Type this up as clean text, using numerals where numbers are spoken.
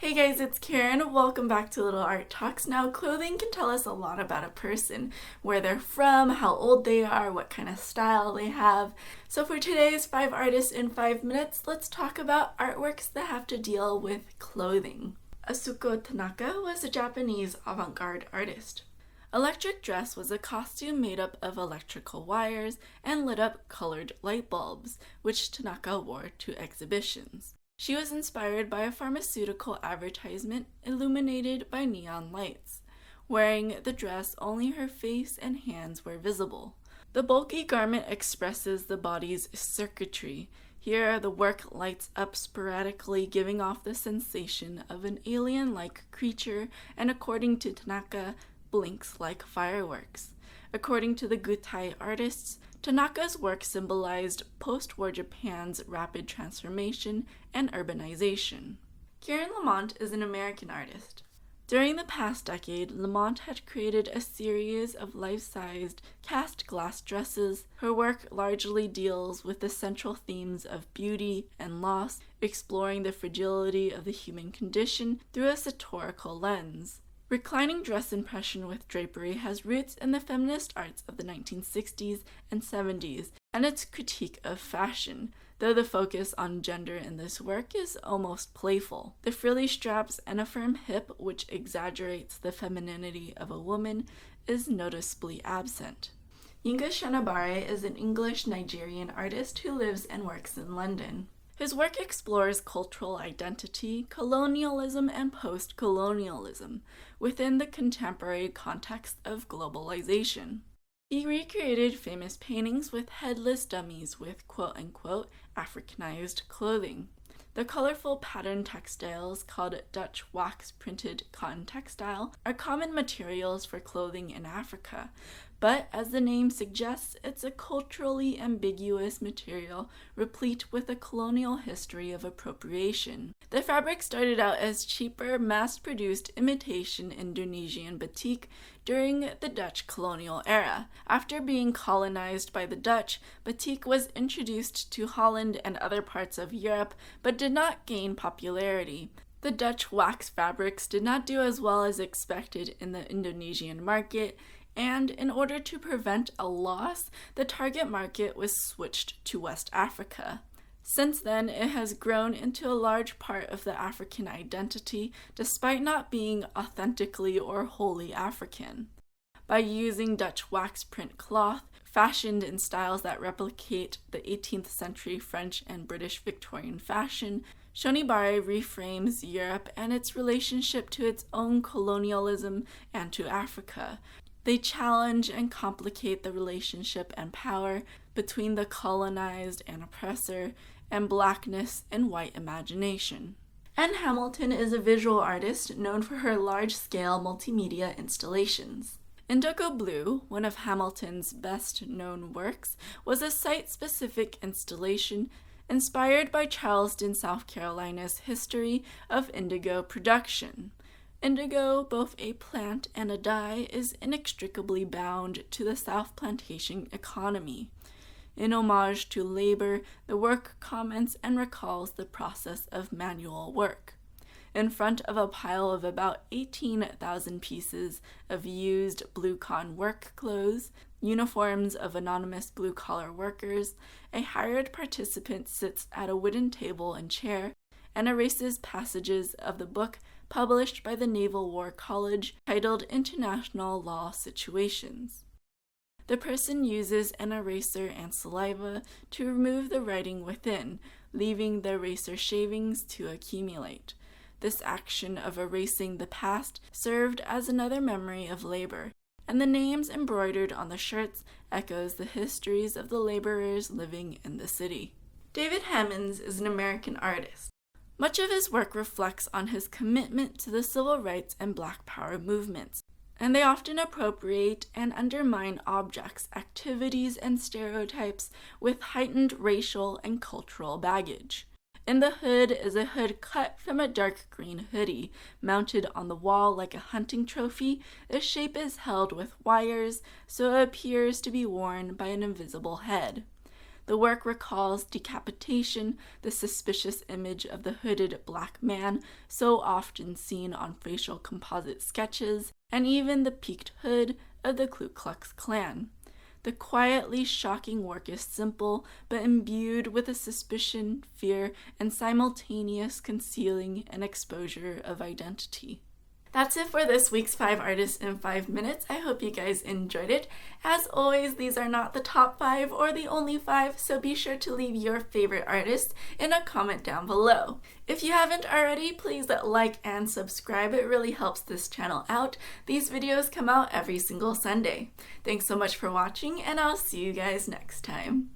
Hey guys, it's Karin. Welcome back to Little Art Talks. Now, clothing can tell us a lot about a person, where they're from, how old they are, what kind of style they have. So for today's 5 Artists in 5 Minutes, let's talk about artworks that have to deal with clothing. Atsuko Tanaka was a Japanese avant-garde artist. Electric Dress was a costume made up of electrical wires and lit up colored light bulbs, which Tanaka wore to exhibitions. She was inspired by a pharmaceutical advertisement illuminated by neon lights. Wearing the dress, only her face and hands were visible. The bulky garment expresses the body's circuitry. Here, the work lights up sporadically, giving off the sensation of an alien-like creature, and according to Tanaka, blinks like fireworks. According to the Gutai artists, Tanaka's work symbolized post-war Japan's rapid transformation and urbanization. Karin Lamonte is an American artist. During the past decade, Lamonte had created a series of life-sized cast glass dresses. Her work largely deals with the central themes of beauty and loss, exploring the fragility of the human condition through a satirical lens. Reclining dress impression with drapery has roots in the feminist arts of the 1960s and 70s and its critique of fashion, though the focus on gender in this work is almost playful. The frilly straps and a firm hip, which exaggerates the femininity of a woman, is noticeably absent. Yinka Shonibare is an English-Nigerian artist who lives and works in London. His work explores cultural identity, colonialism, and post-colonialism within the contemporary context of globalization. He recreated famous paintings with headless dummies with quote-unquote Africanized clothing. The colorful patterned textiles, called Dutch wax-printed cotton textile, are common materials for clothing in Africa, but as the name suggests, it's a culturally ambiguous material replete with a colonial history of appropriation. The fabric started out as cheaper, mass-produced imitation Indonesian batik during the Dutch colonial era. After being colonized by the Dutch, batik was introduced to Holland and other parts of Europe, but did not gain popularity. The Dutch wax fabrics did not do as well as expected in the Indonesian market, and in order to prevent a loss, the target market was switched to West Africa. Since then, it has grown into a large part of the African identity, despite not being authentically or wholly African. By using Dutch wax print cloth, fashioned in styles that replicate the 18th century French and British Victorian fashion, Shonibare reframes Europe and its relationship to its own colonialism and to Africa. They challenge and complicate the relationship and power between the colonized and oppressor, and blackness and white imagination. Anne Hamilton is a visual artist known for her large-scale multimedia installations. Indigo Blue, one of Hamilton's best-known works, was a site-specific installation inspired by Charleston, South Carolina's history of indigo production. Indigo, both a plant and a dye, is inextricably bound to the South plantation economy. In homage to labor, the work comments and recalls the process of manual work. In front of a pile of about 18,000 pieces of used blue-collar work clothes, uniforms of anonymous blue-collar workers, a hired participant sits at a wooden table and chair and erases passages of the book published by the Naval War College titled International Law Situations. The person uses an eraser and saliva to remove the writing within, leaving the eraser shavings to accumulate. This action of erasing the past served as another memory of labor, and the names embroidered on the shirts echoes the histories of the laborers living in the city. David Hammons is an American artist. Much of his work reflects on his commitment to the civil rights and Black Power movements, and they often appropriate and undermine objects, activities, and stereotypes with heightened racial and cultural baggage. In the hood is a hood cut from a dark green hoodie, mounted on the wall like a hunting trophy. The shape is held with wires, so it appears to be worn by an invisible head. The work recalls decapitation, the suspicious image of the hooded black man so often seen on facial composite sketches, and even the peaked hood of the Ku Klux Klan. The quietly shocking work is simple, but imbued with a suspicion, fear, and simultaneous concealing and exposure of identity. That's it for this week's 5 Artists in 5 Minutes. I hope you guys enjoyed it. As always, these are not the top 5 or the only 5, so be sure to leave your favorite artist in a comment down below. If you haven't already, please like and subscribe. It really helps this channel out. These videos come out every single Sunday. Thanks so much for watching, and I'll see you guys next time.